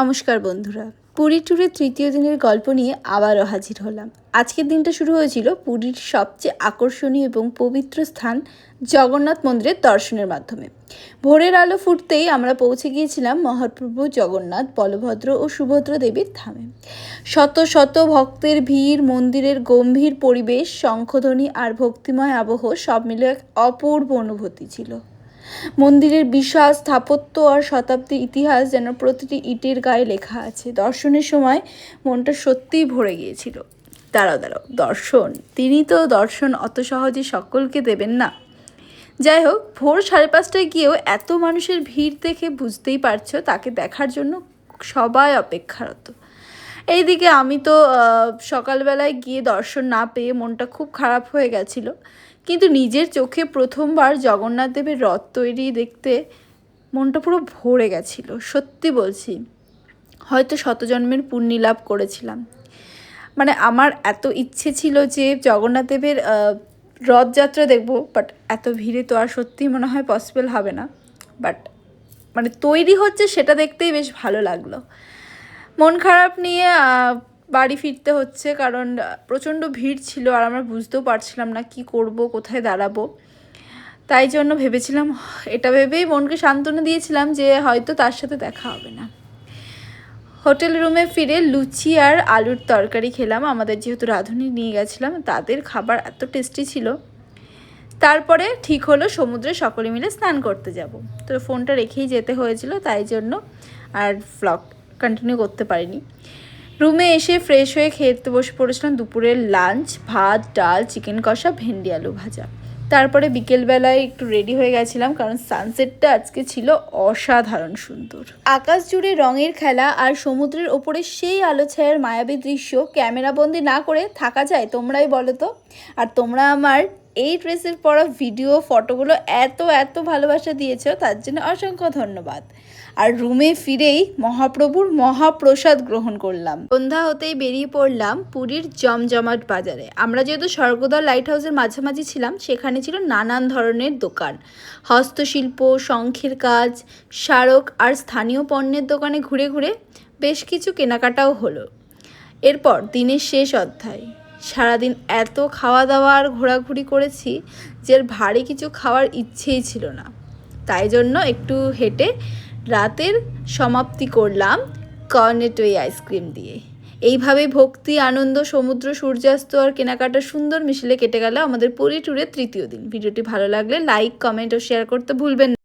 নমস্কার বন্ধুরা, পুরী ট্যুরের তৃতীয় দিনের গল্প নিয়ে আবারও হাজির হলাম। আজকের দিনটা শুরু হয়েছিল পুরীর সবচেয়ে আকর্ষণীয় এবং পবিত্র স্থান জগন্নাথ মন্দিরের দর্শনের মাধ্যমে। ভোরের আলো ফুটতেই আমরা পৌঁছে গিয়েছিলাম মহাপ্রভু জগন্নাথ, বলভদ্র ও সুভদ্রা দেবীর ধামে। শত শত ভক্তের ভিড়, মন্দিরের গম্ভীর পরিবেশ, শঙ্খধ্বনি আর ভক্তিময় আবহ সব মিলে এক অপূর্ব অনুভূতি ছিল। মন্দিরের বিশাল স্থাপত্য আর শতাব্দীর ইতিহাস যেন প্রতিটি ইটের গায়ে লেখা আছে। দর্শনের সময় মনটা সত্যিই ভরে গিয়েছিল। দাঁড়াও, দর্শন, তিনি তো দর্শন অত সহজে সকলকে দেবেন না। যাই হোক, ভোর 5:30টায় গিয়েও এত মানুষের ভিড় দেখে বুঝতেই পারছো তাকে দেখার জন্য সবাই অপেক্ষারত। এইদিকে আমি তো সকালবেলায় গিয়ে দর্শন না পেয়ে মনটা খুব খারাপ হয়ে গেছিলো, কিন্তু নিজের চোখে প্রথমবার জগন্নাথ দেবের রথ তৈরি দেখতে মনটা পুরো ভরে গেছিল। সত্যি বলছি, হয়তো শতজন্মের পুণ্যি লাভ করেছিলাম। মানে আমার এত ইচ্ছে ছিল যে জগন্নাথ দেবের রথযাত্রা দেখবো, বাট এত ভিড়ে তো আর সত্যিই মনে হয় পসিবল হবে না। বাট মানে তৈরি হচ্ছে সেটা দেখতেই বেশ ভালো লাগলো। মন খারাপ নিয়ে বাড়ি ফিরতে হচ্ছে, কারণ প্রচণ্ড ভিড় ছিল আর আমরা বুঝতেও পারছিলাম না কি করব, কোথায় দাঁড়াবো। তাই জন্য ভেবেছিলাম, এটা ভেবেই মনকে সান্ত্বনা দিয়েছিলাম যে হয়তো তার সাথে দেখা হবে না। হোটেল রুমে ফিরে লুচি আর আলুর তরকারি খেলাম। আমাদের যেহেতু রাঁধুনি নিয়ে গেছিলাম, তাদের খাবার এত টেস্টি ছিল। তারপরে ঠিক হলো সমুদ্রে সকলে মিলে স্নান করতে যাব। তো ফোনটা রেখেই যেতে হয়েছিল, তাই জন্য আর ভ্লগ কন্টিনিউ করতে পারিনি। রুমে এসে ফ্রেশ হয়ে খেতে বসে পড়েছিলাম দুপুরের লাঞ্চ, ভাত, ডাল, চিকেন কষা, ভেন্ডি আলু ভাজা। তারপরে বিকেলবেলায় একটু রেডি হয়ে গেছিলাম, কারণ সানসেটটা আজকে ছিল অসাধারণ সুন্দর। আকাশ জুড়ে রঙের খেলা আর সমুদ্রের ওপরে সেই আলো ছায়ার মায়াবী দৃশ্য ক্যামেরাবন্দি না করে থাকা যায়? তোমরাই বলো তো। আর তোমরা আমার এই ড্রেসের পরা ভিডিও, ফটোগুলো এত ভালোবাসা দিয়েছো, তার জন্য অসংখ্য ধন্যবাদ। আর রুমে ফিরেই মহাপ্রভুর মহাপ্রসাদ গ্রহণ করলাম। সন্ধ্যা হতেই বেরিয়ে পড়লাম পুরীর জমজমাট বাজারে। আমরা যেহেতু স্বর্গদ্বার লাইট হাউসের মাঝামাঝি ছিলাম, সেখানে ছিল নানান ধরনের দোকান, হস্তশিল্প, শঙ্খের কাজ, স্মারক আর স্থানীয় পণ্যের দোকানে ঘুরে ঘুরে বেশ কিছু কেনাকাটাও হলো। এরপর দিনের শেষ অধ্যায়। সারাদিন এত খাওয়া দাওয়া আর ঘোরাঘুরি করেছি যে ভারী কিছু খাওয়ার ইচ্ছেই ছিল না। তাই জন্য একটু হেঁটে রাতের সমাপ্তি করলাম কর্নেটোই আইসক্রিম দিয়ে। এইভাবেই ভক্তি, আনন্দ, সমুদ্র, সূর্যাস্ত আর কেনাকাটা সুন্দর মিশেলে কেটে গেল আমাদের পুরী ট্যুরের তৃতীয় দিন। ভিডিওটি ভালো লাগলে লাইক, কমেন্ট ও শেয়ার করতে ভুলবেন না।